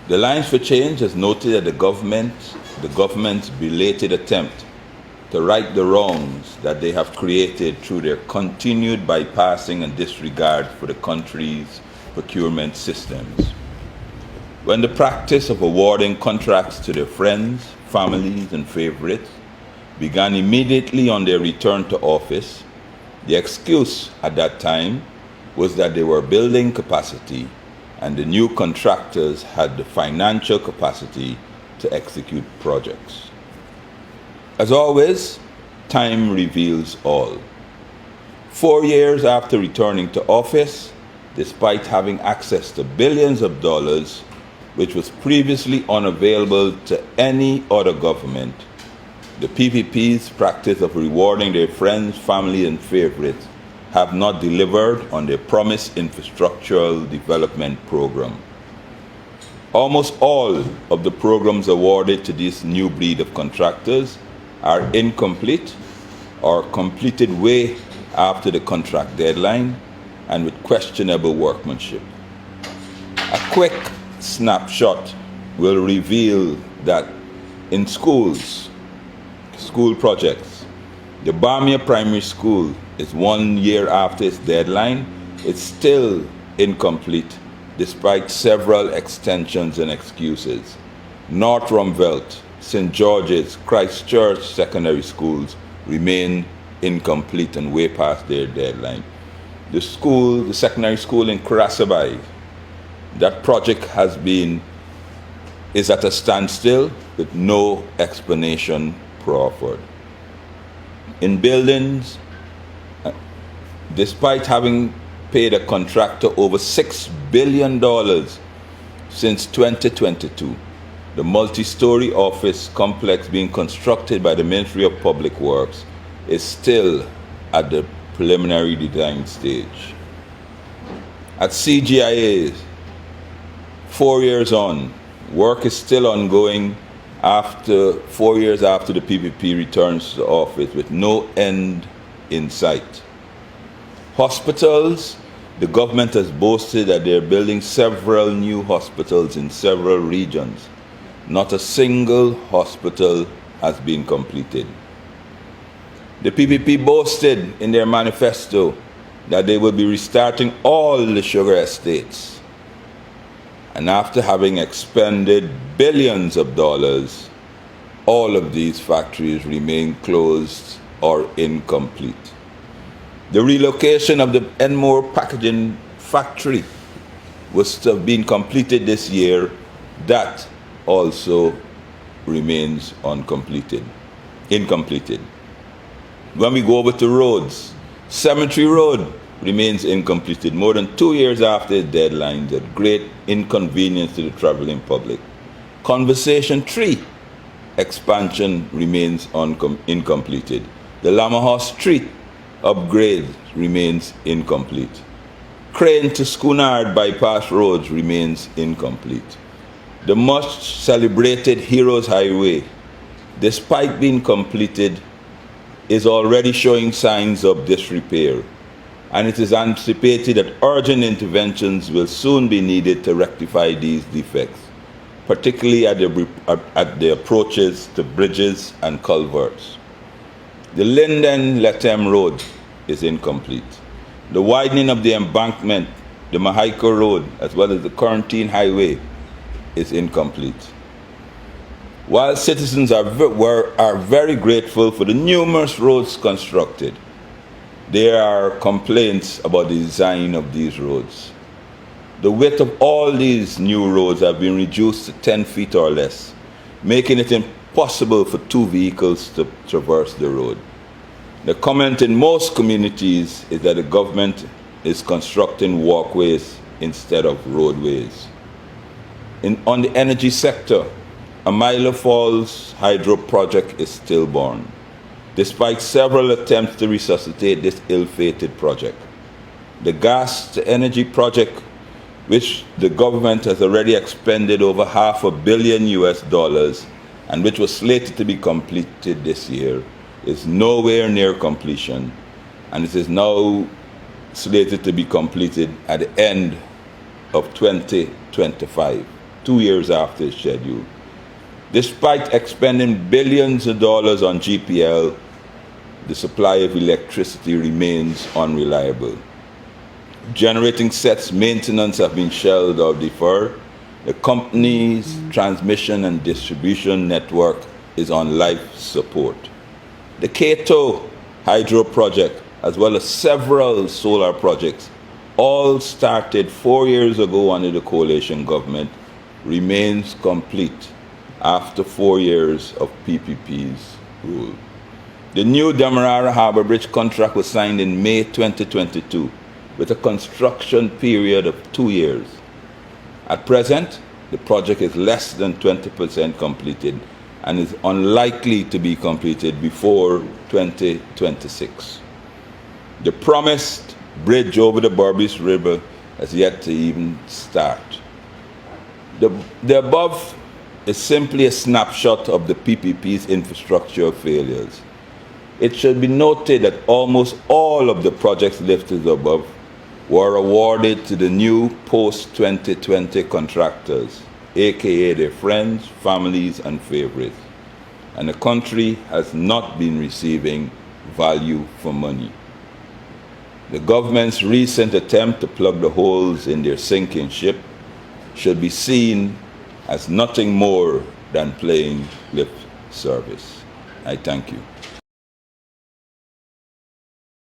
The Alliance for Change has noted that the government's belated attempt to right the wrongs that they have created through their continued bypassing and disregard for the country's procurement systems. When the practice of awarding contracts to their friends, families, and favorites began immediately on their return to office, the excuse at that time was that they were building capacity and the new contractors had the financial capacity to execute projects. As always, time reveals all. 4 years after returning to office, despite having access to billions of dollars, which was previously unavailable to any other government, the PPP's practice of rewarding their friends, family, and favorites have not delivered on their promised infrastructural development program. Almost all of the programs awarded to this new breed of contractors are incomplete or completed way after the contract deadline and with questionable workmanship. A quick snapshot will reveal that in school projects, the Bamia Primary School is 1 year after its deadline. It's still incomplete despite several extensions and excuses. North Rumvelt, St. George's, Christchurch secondary schools remain incomplete and way past their deadline. The secondary school in Karasabai, that project is at a standstill with no explanation proffered. In buildings, despite having paid a contractor over $6 billion since 2022, the multi-story office complex being constructed by the Ministry of Public Works is still at the preliminary design stage. At CGIA, 4 years on, work is still ongoing 4 years after the PPP returns to office with no end in sight. Hospitals, the government has boasted that they're building several new hospitals in several regions. Not a single hospital has been completed. The PPP boasted in their manifesto that they will be restarting all the sugar estates. And after having expended billions of dollars, all of these factories remain closed or incomplete. The relocation of the Enmore packaging factory was to have been completed this year. That also remains incompleted. When we go over to roads, Cemetery Road remains incompleted more than 2 years after its deadline, at great inconvenience to the traveling public. Conversation 3 expansion remains incompleted. The Lamaha Street upgrade remains incomplete. Crane to Schoonard bypass roads remains incomplete. The much celebrated Heroes Highway, despite being completed, is already showing signs of disrepair, and it is anticipated that urgent interventions will soon be needed to rectify these defects, particularly at the approaches to bridges and culverts. The Linden-Lethem Road is incomplete. The widening of the embankment, the Mahaiko Road, as well as the Quarantine Highway, is incomplete. While citizens are very grateful for the numerous roads constructed, there are complaints about the design of these roads. The width of all these new roads have been reduced to 10 feet or less, making it impossible for 2 vehicles to traverse the road. The comment in most communities is that the government is constructing walkways instead of roadways. On the energy sector, a Milo Falls hydro project is stillborn, despite several attempts to resuscitate this ill-fated project. The gas to energy project, which the government has already expended over $500 million and which was slated to be completed this year, is nowhere near completion, and it is now slated to be completed at the end of 2025. 2 years after schedule. Despite expending billions of dollars on GPL, the supply of electricity remains unreliable. Generating sets maintenance have been shelved or deferred. The company's transmission and distribution network is on life support. The Cato hydro project, as well as several solar projects, all started 4 years ago under the coalition government, remains complete after 4 years of PPP's rule. The new Demerara Harbour Bridge contract was signed in May 2022 with a construction period of 2 years. At present, the project is less than 20% completed and is unlikely to be completed before 2026. The promised bridge over the Berbice River has yet to even start. The above is simply a snapshot of the PPP's infrastructure failures. It should be noted that almost all of the projects listed above were awarded to the new post-2020 contractors, aka their friends, families, and favorites. And the country has not been receiving value for money. The government's recent attempt to plug the holes in their sinking ship should be seen as nothing more than playing lip service. I thank you.